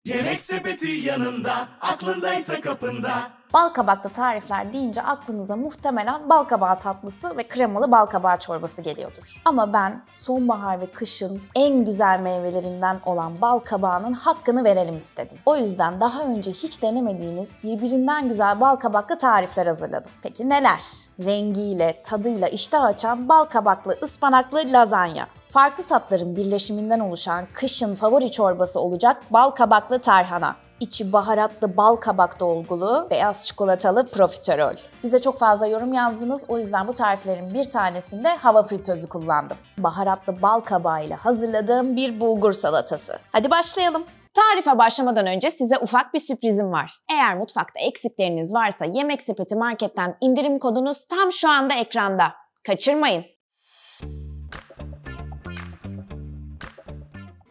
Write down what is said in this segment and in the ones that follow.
Yemek sepeti yanında, aklındaysa kapında. Bal kabaklı tarifler deyince aklınıza muhtemelen bal kabağı tatlısı ve kremalı bal kabağı çorbası geliyordur. Ama ben sonbahar ve kışın en güzel meyvelerinden olan bal kabağının hakkını verelim istedim. O yüzden daha önce hiç denemediğiniz birbirinden güzel bal kabaklı tarifler hazırladım. Peki neler? Rengiyle, tadıyla iştah açan bal kabaklı ıspanaklı lazanya. Farklı tatların birleşiminden oluşan kışın favori çorbası olacak bal kabaklı tarhana. İçi baharatlı bal kabak dolgulu, beyaz çikolatalı profiterol. Bize çok fazla yorum yazdınız, o yüzden bu tariflerin bir tanesinde hava fritözü kullandım. Baharatlı bal kabağı ile hazırladığım bir bulgur salatası. Hadi başlayalım. Tarife başlamadan önce size ufak bir sürprizim var. Eğer mutfakta eksikleriniz varsa Yemek Sepeti Market'ten indirim kodunuz tam şu anda ekranda. Kaçırmayın.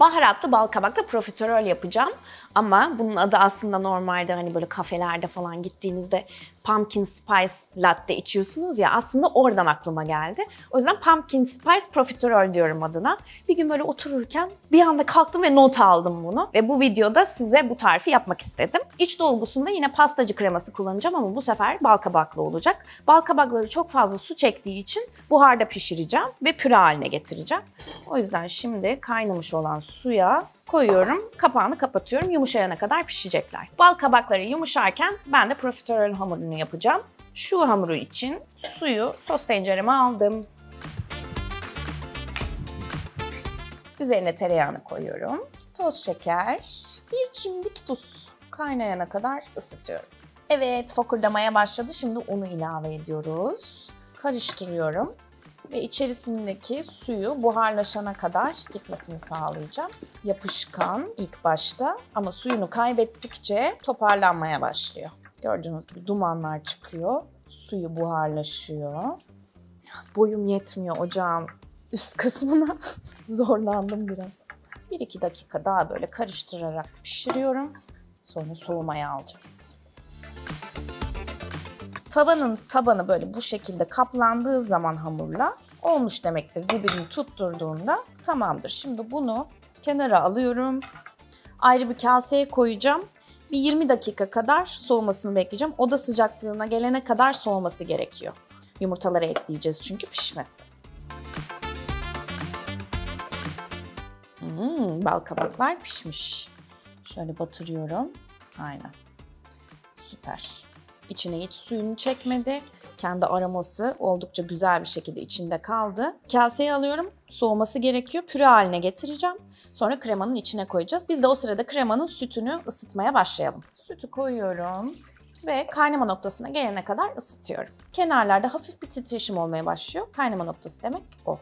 Baharatlı bal kabaklı profiterol yapacağım. Ama bunun adı aslında normalde hani böyle kafelerde falan gittiğinizde pumpkin spice latte içiyorsunuz ya, aslında oradan aklıma geldi. O yüzden pumpkin spice profiterol diyorum adına. Bir gün böyle otururken bir anda kalktım ve not aldım bunu. Ve bu videoda size bu tarifi yapmak istedim. İç dolgusunda yine pastacı kreması kullanacağım ama bu sefer bal kabaklı olacak. Bal kabakları çok fazla su çektiği için buharda pişireceğim ve püre haline getireceğim. O yüzden şimdi kaynamış olan suya koyuyorum, kapağını kapatıyorum, yumuşayana kadar pişecekler. Bal kabakları yumuşarken ben de profiterol hamurunu yapacağım. Şu hamuru için suyu sos tencereme aldım. Üzerine tereyağını koyuyorum. Toz şeker, bir çimdik tuz. Kaynayana kadar ısıtıyorum. Evet, fokurdamaya başladı. Şimdi unu ilave ediyoruz. Karıştırıyorum. Ve içerisindeki suyu buharlaşana kadar gitmesini sağlayacağım. Yapışkan ilk başta ama suyunu kaybettikçe toparlanmaya başlıyor. Gördüğünüz gibi dumanlar çıkıyor, suyu buharlaşıyor. Boyum yetmiyor ocağın üst kısmına, zorlandım biraz. 1-2 dakika daha böyle karıştırarak pişiriyorum. Sonra soğumaya alacağız. Tabanı böyle bu şekilde kaplandığı zaman hamurla olmuş demektir. Dibini tutturduğunda tamamdır. Şimdi bunu kenara alıyorum. Ayrı bir kaseye koyacağım. Bir 20 dakika kadar soğumasını bekleyeceğim. Oda sıcaklığına gelene kadar soğuması gerekiyor. Yumurtaları ekleyeceğiz çünkü pişmesi. Bal kabaklar pişmiş. Şöyle batırıyorum. Aynen. Süper. İçine hiç suyunu çekmedi. Kendi aroması oldukça güzel bir şekilde içinde kaldı. Kaseye alıyorum. Soğuması gerekiyor. Püre haline getireceğim. Sonra kremanın içine koyacağız. Biz de o sırada kremanın sütünü ısıtmaya başlayalım. Sütü koyuyorum ve kaynama noktasına gelene kadar ısıtıyorum. Kenarlarda hafif bir titreşim olmaya başlıyor. Kaynama noktası demek o.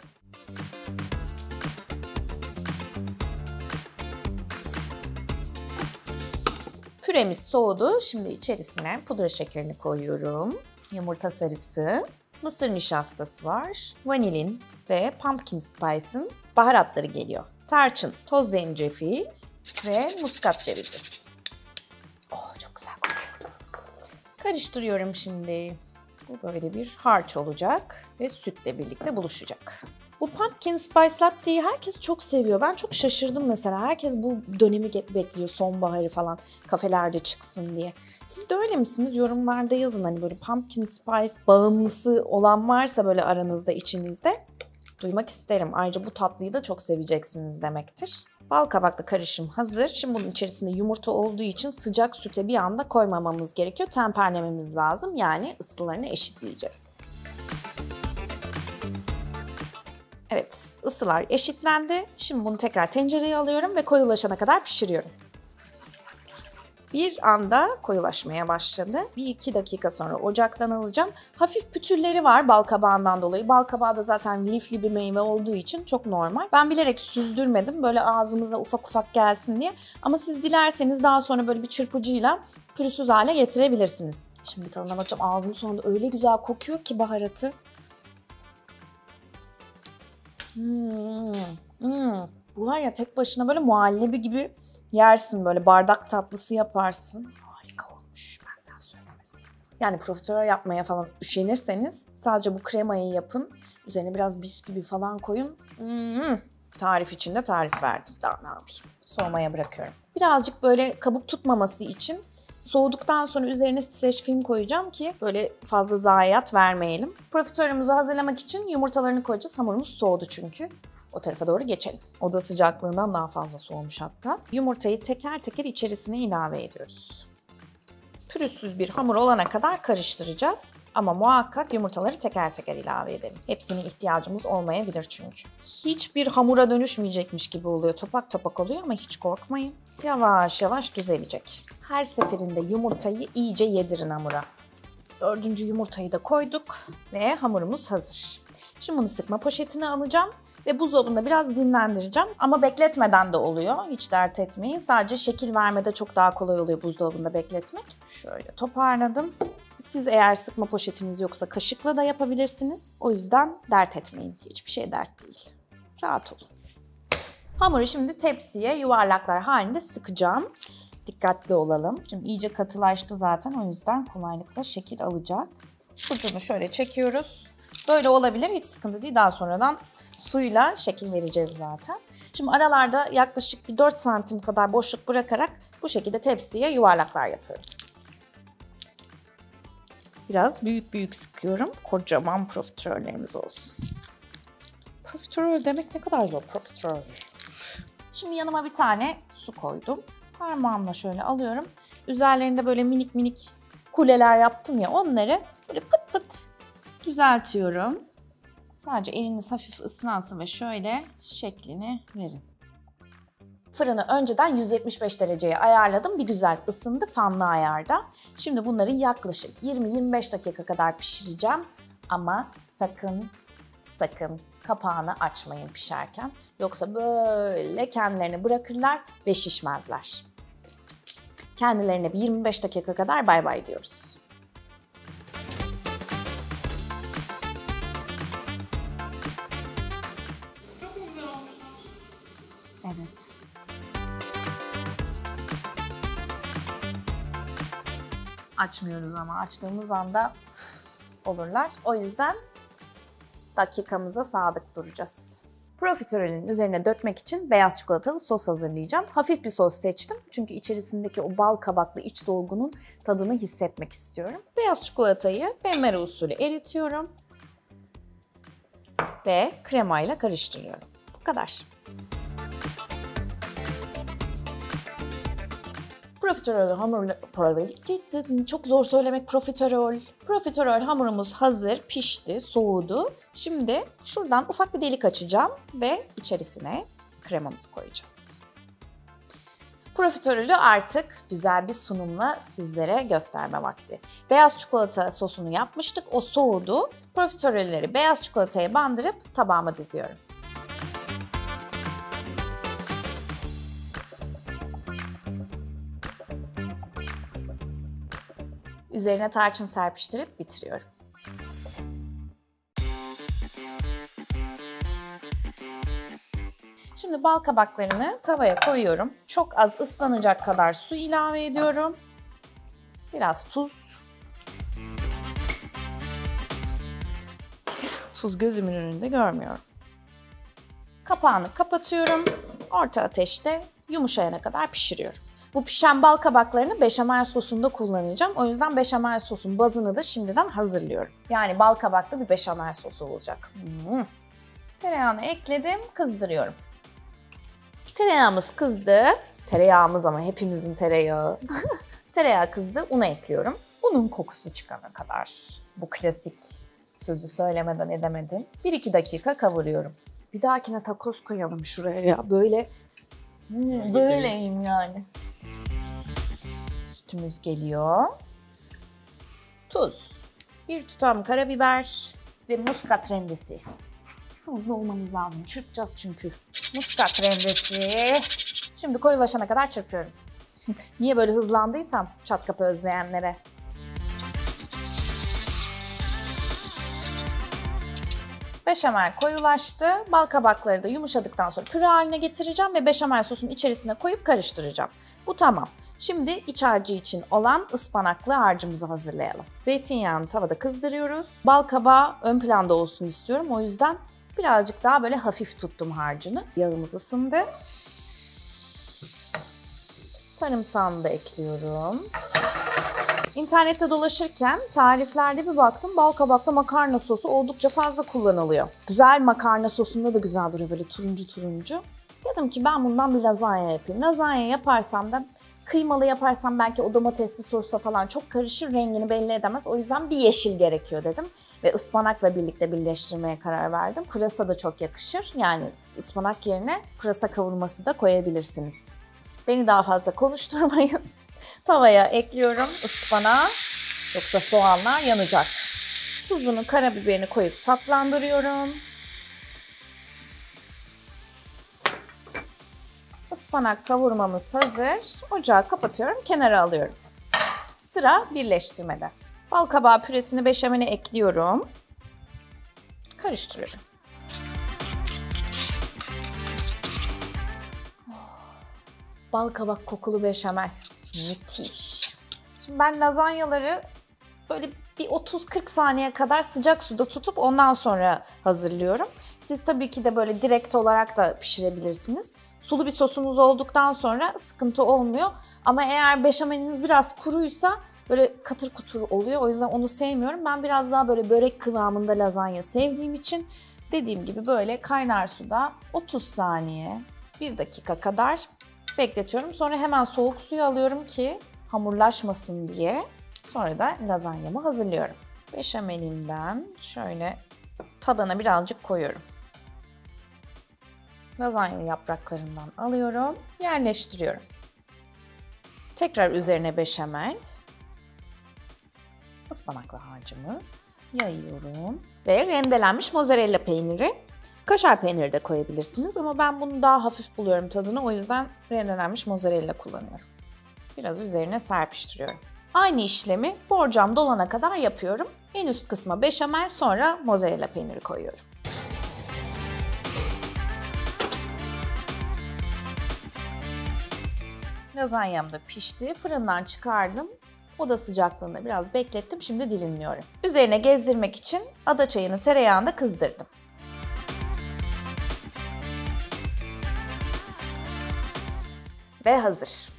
Püremiz soğudu. Şimdi içerisine pudra şekerini koyuyorum. Yumurta sarısı, mısır nişastası var, vanilin ve pumpkin spice'ın baharatları geliyor. Tarçın, toz zencefil ve muskat cevizi. Oh, çok güzel kokuyor. Karıştırıyorum şimdi. Bu böyle bir harç olacak ve sütle birlikte buluşacak. Bu pumpkin spice latte'yi herkes çok seviyor. Ben çok şaşırdım mesela. Herkes bu dönemi bekliyor, sonbaharı falan kafelerde çıksın diye. Siz de öyle misiniz? Yorumlarda yazın. Hani böyle pumpkin spice bağımlısı olan varsa böyle aranızda, içinizde duymak isterim. Ayrıca bu tatlıyı da çok seveceksiniz demektir. Bal kabaklı karışım hazır. Şimdi bunun içerisinde yumurta olduğu için sıcak süte bir anda koymamamız gerekiyor. Temperlememiz lazım. Yani ısılarını eşitleyeceğiz. Evet, ısılar eşitlendi. Şimdi bunu tekrar tencereye alıyorum ve koyulaşana kadar pişiriyorum. Bir anda koyulaşmaya başladı. 1-2 dakika sonra ocaktan alacağım. Hafif pütürleri var bal kabağından dolayı. Bal kabağı da zaten lifli bir meyve olduğu için çok normal. Ben bilerek süzdürmedim böyle ağzımıza ufak ufak gelsin diye. Ama siz dilerseniz daha sonra böyle bir çırpıcıyla pürüzsüz hale getirebilirsiniz. Şimdi bir tadına bakacağım. Ağzım sonunda öyle güzel kokuyor ki baharatı. Bu var ya, tek başına böyle muhallebi gibi yersin, böyle bardak tatlısı yaparsın. Harika olmuş, benden söylemesi. Yani profiterol yapmaya falan üşenirseniz sadece bu kremayı yapın. Üzerine biraz bisküvi falan koyun. Tarif içinde tarif verdim. Daha ne yapayım? Soğumaya bırakıyorum. Birazcık böyle kabuk tutmaması için soğuduktan sonra üzerine streç film koyacağım ki böyle fazla zayiat vermeyelim. Profiterolümüzü hazırlamak için yumurtalarını koyacağız. Hamurumuz soğudu çünkü. O tarafa doğru geçelim. Oda sıcaklığından daha fazla soğumuş hatta. Yumurtayı teker teker içerisine ilave ediyoruz. Pürüzsüz bir hamur olana kadar karıştıracağız. Ama muhakkak yumurtaları teker teker ilave edelim. Hepsine ihtiyacımız olmayabilir çünkü. Hiçbir hamura dönüşmeyecekmiş gibi oluyor. Topak topak oluyor ama hiç korkmayın. Yavaş yavaş düzelecek. Her seferinde yumurtayı iyice yedirin hamura. 4. yumurtayı da koyduk ve hamurumuz hazır. Şimdi bunu sıkma poşetine alacağım ve buzdolabında biraz dinlendireceğim. Ama bekletmeden de oluyor. Hiç dert etmeyin. Sadece şekil vermede çok daha kolay oluyor buzdolabında bekletmek. Şöyle toparladım. Siz eğer sıkma poşetiniz yoksa kaşıkla da yapabilirsiniz. O yüzden dert etmeyin. Hiçbir şey dert değil. Rahat olun. Hamuru şimdi tepsiye yuvarlaklar halinde sıkacağım. Dikkatli olalım. Şimdi iyice katılaştı zaten, o yüzden kolaylıkla şekil alacak. Ucunu şöyle çekiyoruz. Böyle olabilir, hiç sıkıntı değil. Daha sonradan suyla şekil vereceğiz zaten. Şimdi aralarda yaklaşık bir 4 santim kadar boşluk bırakarak bu şekilde tepsiye yuvarlaklar yapıyorum. Biraz büyük sıkıyorum. Kocaman profiterollerimiz olsun. Profiterol demek ne kadar zor, profiterol. Şimdi yanıma bir tane su koydum. Parmağımla şöyle alıyorum. Üzerlerinde böyle minik kuleler yaptım ya, onları böyle pıt pıt düzeltiyorum. Sadece eliniz hafif ıslansın ve şöyle şeklini verin. Fırını önceden 175 dereceye ayarladım. Bir güzel ısındı fanlı ayarda. Şimdi bunları yaklaşık 20-25 dakika kadar pişireceğim. Ama sakın kapağını açmayın pişerken. Yoksa böyle kendilerini bırakırlar ve şişmezler. Kendilerine bir 25 dakika kadar bay bay diyoruz. Çok mu güzel olmuşlar? Evet. Açmıyoruz ama açtığımız anda olurlar. O yüzden dakikamıza sadık duracağız. Profiterolün üzerine dökmek için beyaz çikolatalı sos hazırlayacağım. Hafif bir sos seçtim çünkü içerisindeki o bal kabaklı iç dolgunun tadını hissetmek istiyorum. Beyaz çikolatayı benmari usulü eritiyorum ve kremayla karıştırıyorum. Bu kadar. Profiterol hamurlu... Çok zor söylemek profiterol. Profiterol hamurumuz hazır, pişti, soğudu. Şimdi şuradan ufak bir delik açacağım ve içerisine kremamızı koyacağız. Profiterolü artık güzel bir sunumla sizlere gösterme vakti. Beyaz çikolata sosunu yapmıştık, o soğudu. Profiterolleri beyaz çikolataya bandırıp tabağıma diziyorum. Üzerine tarçın serpiştirip bitiriyorum. Şimdi bal kabaklarını tavaya koyuyorum. Çok az ıslanacak kadar su ilave ediyorum. Biraz tuz. Tuz gözümün önünde görmüyorum. Kapağını kapatıyorum. Orta ateşte yumuşayana kadar pişiriyorum. Bu pişen bal kabaklarını beşamel sosunda kullanacağım. O yüzden beşamel sosun bazını da şimdiden hazırlıyorum. Yani bal kabaklı bir beşamel sosu olacak. Tereyağını ekledim, kızdırıyorum. Tereyağımız kızdı. Tereyağımız ama hepimizin tereyağı. Tereyağı kızdı, unu ekliyorum. Unun kokusu çıkana kadar. Bu klasik sözü söylemeden edemedim. 1-2 dakika kavuruyorum. Bir dahakine takoz koyalım şuraya ya. Böyleyim yani. Sütümüz geliyor. Tuz. Bir tutam karabiber ve muskat rendesi. Hızlı olmamız lazım. Çırpacağız çünkü. Muskat rendesi. Şimdi koyulaşana kadar çırpıyorum. Niye böyle hızlandıysam çat kapı özleyenlere. Beşamel koyulaştı. Bal kabakları da yumuşadıktan sonra püre haline getireceğim ve beşamel sosun içerisine koyup karıştıracağım. Bu tamam. Şimdi iç harcı için olan ıspanaklı harcımızı hazırlayalım. Zeytinyağını tavada kızdırıyoruz. Bal kabağı ön planda olsun istiyorum. O yüzden birazcık daha böyle hafif tuttum harcını. Yağımız ısındı. Sarımsağını da ekliyorum. İnternette dolaşırken tariflerde bir baktım, bal kabaklı makarna sosu oldukça fazla kullanılıyor. Güzel makarna sosunda da güzel duruyor, böyle turuncu turuncu. Dedim ki ben bundan bir lazanya yapayım. Lazanya yaparsam da kıymalı yaparsam belki o domatesli sosla falan çok karışır, rengini belli edemez. O yüzden bir yeşil gerekiyor dedim. Ve ıspanakla birlikte birleştirmeye karar verdim. Pırasa da çok yakışır. Yani ıspanak yerine pırasa kavurması da koyabilirsiniz. Beni daha fazla konuşturmayın. Tavaya ekliyorum ıspanağı. Yoksa soğanlar yanacak. Tuzunu, karabiberini koyup tatlandırıyorum. Ispanak kavurmamız hazır. Ocağı kapatıyorum, kenara alıyorum. Sıra birleştirmede. Bal kabağı püresini beşamele ekliyorum. Karıştırıyorum. Bal kabak kokulu beşamel. Müthiş. Şimdi ben lazanyaları böyle bir 30-40 saniye kadar sıcak suda tutup ondan sonra hazırlıyorum. Siz tabii ki de böyle direkt olarak da pişirebilirsiniz. Sulu bir sosunuz olduktan sonra sıkıntı olmuyor. Ama eğer beşameliniz biraz kuruysa böyle katır kutur oluyor. O yüzden onu sevmiyorum. Ben biraz daha böyle börek kıvamında lazanya sevdiğim için dediğim gibi böyle kaynar suda 30 saniye, 1 dakika kadar bekletiyorum. Sonra hemen soğuk suya alıyorum ki hamurlaşmasın diye. Sonra da lazanyamı hazırlıyorum. Beşamelimden şöyle tabana birazcık koyuyorum. Lazanya yapraklarından alıyorum, yerleştiriyorum. Tekrar üzerine beşamel. Ispanaklı harcımız. Yayıyorum. Ve rendelenmiş mozzarella peyniri. Kaşar peyniri de koyabilirsiniz ama ben bunu daha hafif buluyorum tadını. O yüzden rendelenmiş mozzarella kullanıyorum. Biraz üzerine serpiştiriyorum. Aynı işlemi borcam dolana kadar yapıyorum. En üst kısma beşamel, sonra mozzarella peyniri koyuyorum. Lazanyam da pişti. Fırından çıkardım. Oda sıcaklığında biraz beklettim. Şimdi dilimliyorum. Üzerine gezdirmek için ada çayını tereyağında kızdırdım. Ve hazır.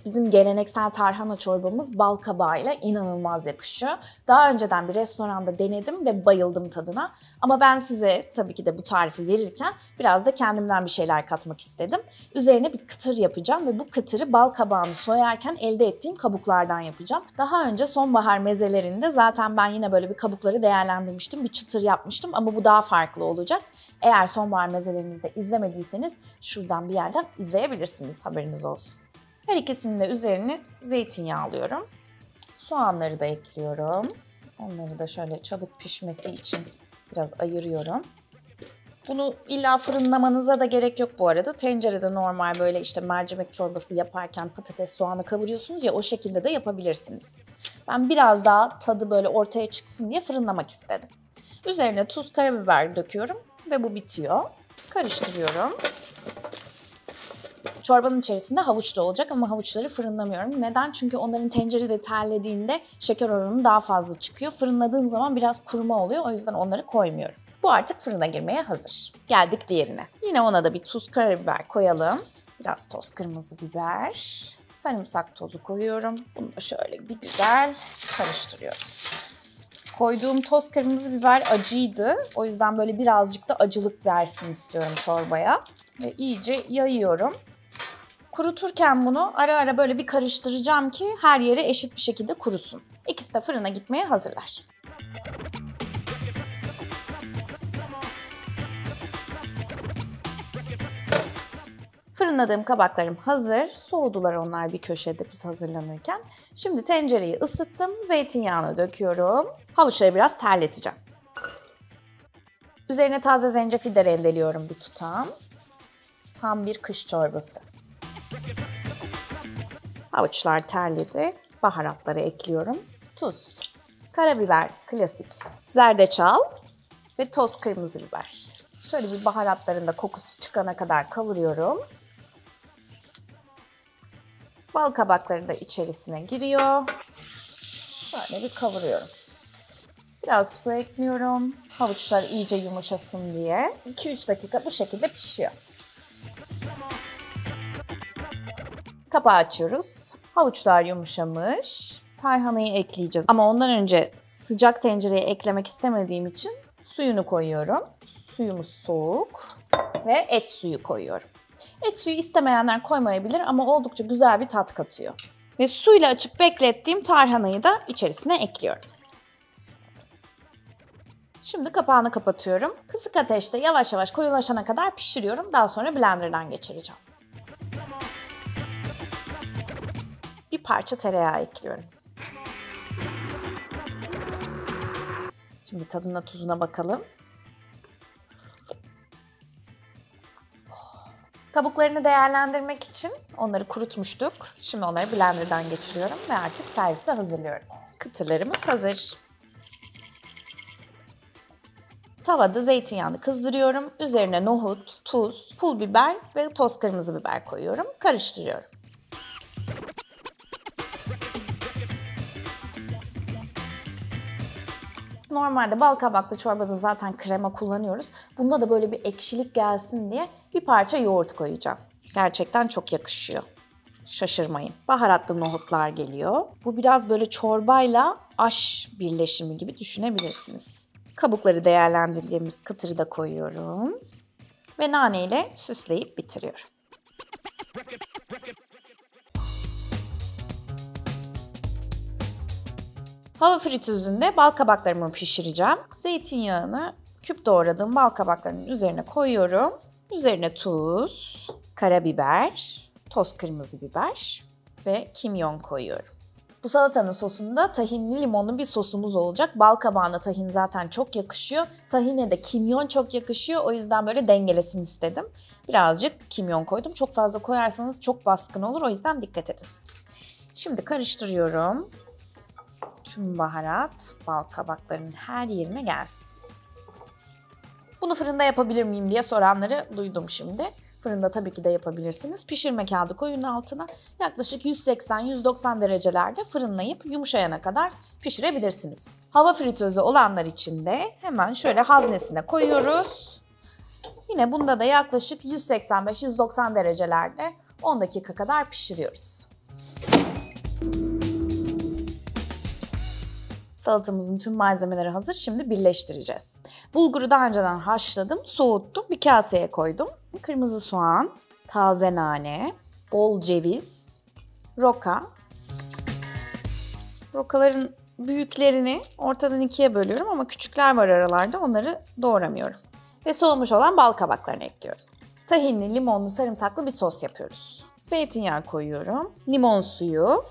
Bizim geleneksel tarhana çorbamız bal kabağıyla inanılmaz yakışıyor. Daha önceden bir restoranda denedim ve bayıldım tadına. Ama ben size tabii ki de bu tarifi verirken biraz da kendimden bir şeyler katmak istedim. Üzerine bir kıtır yapacağım ve bu kıtırı bal kabağını soyarken elde ettiğim kabuklardan yapacağım. Daha önce sonbahar mezelerinde zaten ben yine böyle bir kabukları değerlendirmiştim. Bir çıtır yapmıştım ama bu daha farklı olacak. Eğer sonbahar mezelerimizde izlemediyseniz şuradan bir yerden izleyebilirsiniz, haberiniz olsun. Her ikisinin de üzerine zeytinyağı alıyorum. Soğanları da ekliyorum. Onları da şöyle çabuk pişmesi için biraz ayırıyorum. Bunu illa fırınlamanıza da gerek yok bu arada. Tencerede normal böyle işte mercimek çorbası yaparken patates, soğanı kavuruyorsunuz ya, o şekilde de yapabilirsiniz. Ben biraz daha tadı böyle ortaya çıksın diye fırınlamak istedim. Üzerine tuz, karabiber döküyorum ve bu bitiyor. Karıştırıyorum. Çorbanın içerisinde havuç da olacak ama havuçları fırınlamıyorum. Neden? Çünkü onların tencerede terlediğinde şeker oranı daha fazla çıkıyor. Fırınladığım zaman biraz kuruma oluyor. O yüzden onları koymuyorum. Bu artık fırına girmeye hazır. Geldik diğerine. Yine ona da bir tuz, karabiber koyalım. Biraz toz kırmızı biber. Sarımsak tozu koyuyorum. Bunu da şöyle bir güzel karıştırıyoruz. Koyduğum toz kırmızı biber acıydı. O yüzden böyle birazcık da acılık versin istiyorum çorbaya. Ve iyice yayıyorum. Kuruturken bunu ara ara böyle bir karıştıracağım ki her yere eşit bir şekilde kurusun. İkisi de fırına gitmeye hazırlar. Fırınladığım kabaklarım hazır. Soğudular onlar bir köşede biz hazırlanırken. Şimdi tencereyi ısıttım. Zeytinyağını döküyorum. Havuçları biraz terleteceğim. Üzerine taze zencefil de rendeliyorum bir tutam. Tam bir kış çorbası. Havuçlar terledi. Baharatları ekliyorum. Tuz, karabiber klasik, zerdeçal ve toz kırmızı biber. Şöyle bir baharatların da kokusu çıkana kadar kavuruyorum. Bal kabakları da içerisine giriyor. Şöyle bir kavuruyorum. Biraz su ekliyorum. Havuçlar iyice yumuşasın diye. 2-3 dakika bu şekilde pişiyor. Kapağı açıyoruz. Havuçlar yumuşamış. Tarhanayı ekleyeceğiz. Ama ondan önce sıcak tencereye eklemek istemediğim için suyunu koyuyorum. Suyumuz soğuk ve et suyu koyuyorum. Et suyu istemeyenler koymayabilir ama oldukça güzel bir tat katıyor. Ve suyla açıp beklettiğim tarhanayı da içerisine ekliyorum. Şimdi kapağını kapatıyorum. Kısık ateşte yavaş yavaş koyulaşana kadar pişiriyorum. Daha sonra blenderdan geçireceğim. Bir parça tereyağı ekliyorum. Şimdi tadına tuzuna bakalım. Kabuklarını değerlendirmek için onları kurutmuştuk. Şimdi onları blenderdan geçiriyorum ve artık servise hazırlıyorum. Kıtırlarımız hazır. Tavada zeytinyağını kızdırıyorum. Üzerine nohut, tuz, pul biber ve toz kırmızı biber koyuyorum. Karıştırıyorum. Normalde bal kabaklı çorbada zaten krema kullanıyoruz. Bunda da böyle bir ekşilik gelsin diye bir parça yoğurt koyacağım. Gerçekten çok yakışıyor. Şaşırmayın. Baharatlı nohutlar geliyor. Bu biraz böyle çorbayla aş birleşimi gibi düşünebilirsiniz. Kabukları değerlendirdiğimiz kıtırı da koyuyorum. Ve nane ile süsleyip bitiriyorum. Hava fritözünde bal kabaklarımı pişireceğim. Zeytinyağını küp doğradığım bal kabaklarının üzerine koyuyorum. Üzerine tuz, karabiber, toz kırmızı biber ve kimyon koyuyorum. Bu salatanın sosunda tahinli limonlu bir sosumuz olacak. Bal kabağına tahin zaten çok yakışıyor. Tahine de kimyon çok yakışıyor. O yüzden böyle dengelesin istedim. Birazcık kimyon koydum. Çok fazla koyarsanız çok baskın olur. O yüzden dikkat edin. Şimdi karıştırıyorum. Tüm baharat bal kabaklarının her yerine gelsin. Bunu fırında yapabilir miyim diye soranları duydum şimdi. Fırında tabii ki de yapabilirsiniz. Pişirme kağıdı koyun altına yaklaşık 180-190 derecelerde fırınlayıp yumuşayana kadar pişirebilirsiniz. Hava fritözü olanlar için de hemen şöyle haznesine koyuyoruz. Yine bunda da yaklaşık 185-190 derecelerde 10 dakika kadar pişiriyoruz. Salatamızın tüm malzemeleri hazır. Şimdi birleştireceğiz. Bulguru daha önceden haşladım, soğuttum. Bir kaseye koydum. Kırmızı soğan, taze nane, bol ceviz, roka. Rokaların büyüklerini ortadan ikiye bölüyorum ama küçükler var aralarda. Onları doğramıyorum. Ve soğumuş olan bal kabaklarını ekliyorum. Tahinli, limonlu, sarımsaklı bir sos yapıyoruz. Zeytinyağı koyuyorum. Limon suyu,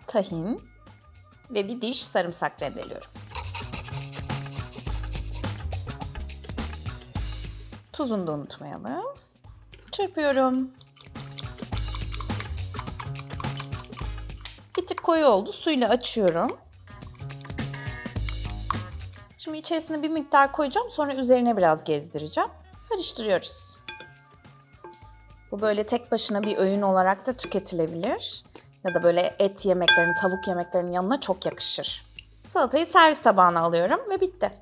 tahin ve bir diş sarımsak rendeliyorum. Tuzunu da unutmayalım. Çırpıyorum. Bir tık koyu oldu. Suyla açıyorum. Şimdi içerisine bir miktar koyacağım. Sonra üzerine biraz gezdireceğim. Karıştırıyoruz. Bu böyle tek başına bir öğün olarak da tüketilebilir. Ya da böyle et yemeklerinin, tavuk yemeklerinin yanına çok yakışır. Salatayı servis tabağına alıyorum ve bitti.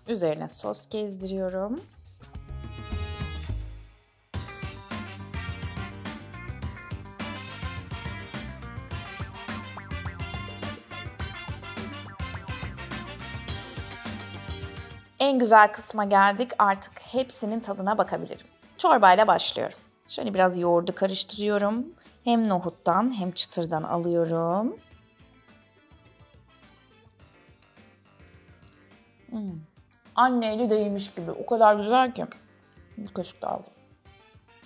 Üzerine sos gezdiriyorum. En güzel kısma geldik. Artık hepsinin tadına bakabilirim. Çorbayla başlıyorum. Şöyle biraz yoğurdu karıştırıyorum. Hem nohuttan hem çıtırdan alıyorum. Anne eli değmiş gibi. O kadar güzel ki. Bir kaşık daha aldım.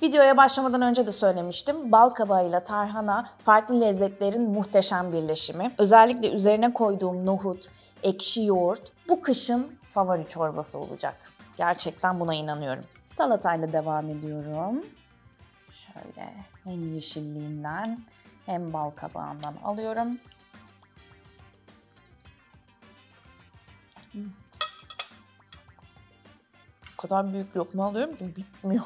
Videoya başlamadan önce de söylemiştim. Bal kabağıyla tarhana farklı lezzetlerin muhteşem birleşimi. Özellikle üzerine koyduğum nohut, ekşi yoğurt bu kışın favori çorbası olacak. Gerçekten buna inanıyorum. Salatayla devam ediyorum. Şöyle hem yeşilliğinden hem bal kabağından alıyorum. O kadar büyük lokma alıyorum ki bitmiyor.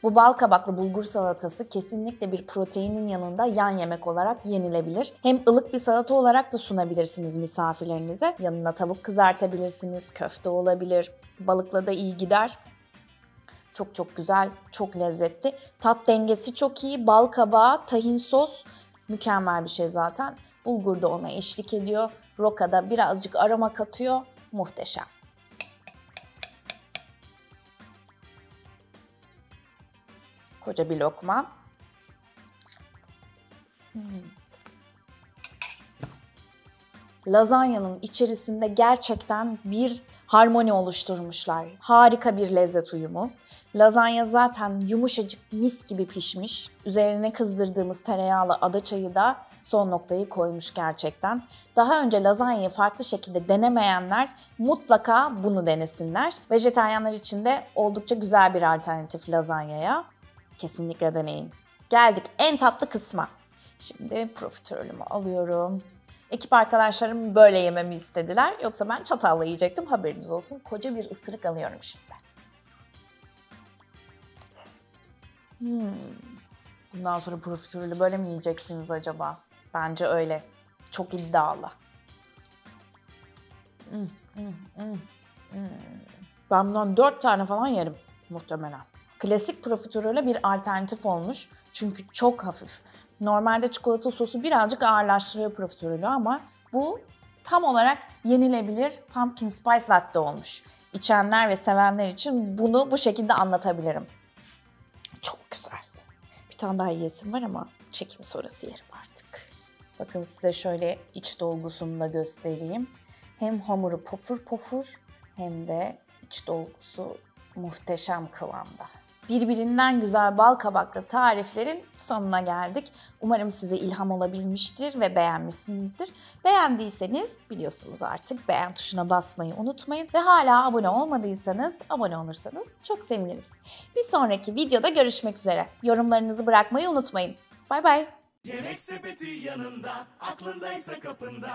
Bu bal kabaklı bulgur salatası kesinlikle bir proteinin yanında yan yemek olarak yenilebilir. Hem ılık bir salata olarak da sunabilirsiniz misafirlerinize. Yanına tavuk kızartabilirsiniz, köfte olabilir, balıkla da iyi gider. Çok çok güzel, çok lezzetli. Tat dengesi çok iyi. Bal kabağı, tahin sos mükemmel bir şey zaten. Bulgur da ona eşlik ediyor. Roka da birazcık aroma katıyor. Muhteşem. Koca bir lokma. Lazanyanın içerisinde gerçekten bir harmoni oluşturmuşlar. Harika bir lezzet uyumu. Lazanya zaten yumuşacık mis gibi pişmiş. Üzerine kızdırdığımız tereyağlı adaçayı da son noktayı koymuş gerçekten. Daha önce lazanyayı farklı şekilde denemeyenler mutlaka bunu denesinler. Vejetaryenler için de oldukça güzel bir alternatif lazanyaya. Kesinlikle deneyin. Geldik en tatlı kısma. Şimdi profiterolümü alıyorum. Ekip arkadaşlarım böyle yememi istediler. Yoksa ben çatalla yiyecektim. Haberiniz olsun. Koca bir ısırık alıyorum şimdi. Bundan sonra profiterolü böyle mi yiyeceksiniz acaba? Bence öyle. Çok iddialı. Ben bundan 4 tane falan yerim muhtemelen. Klasik profiterole bir alternatif olmuş. Çünkü çok hafif. Normalde çikolata sosu birazcık ağırlaştırıyor profiterolü ama bu tam olarak yenilebilir pumpkin spice latte olmuş. İçenler ve sevenler için bunu bu şekilde anlatabilirim. Çok güzel. Bir tane daha yiyesim var ama çekim sonrası yerim artık. Bakın size şöyle iç dolgusunu da göstereyim. Hem hamuru pofur pofur hem de iç dolgusu muhteşem kıvamda. Birbirinden güzel bal kabaklı tariflerin sonuna geldik. Umarım size ilham olabilmiştir ve beğenmişsinizdir. Beğendiyseniz biliyorsunuz artık beğen tuşuna basmayı unutmayın. Ve hala abone olmadıysanız abone olursanız çok seviniriz. Bir sonraki videoda görüşmek üzere. Yorumlarınızı bırakmayı unutmayın. Bay bay. Yemek sepeti yanında, aklındaysa kapında.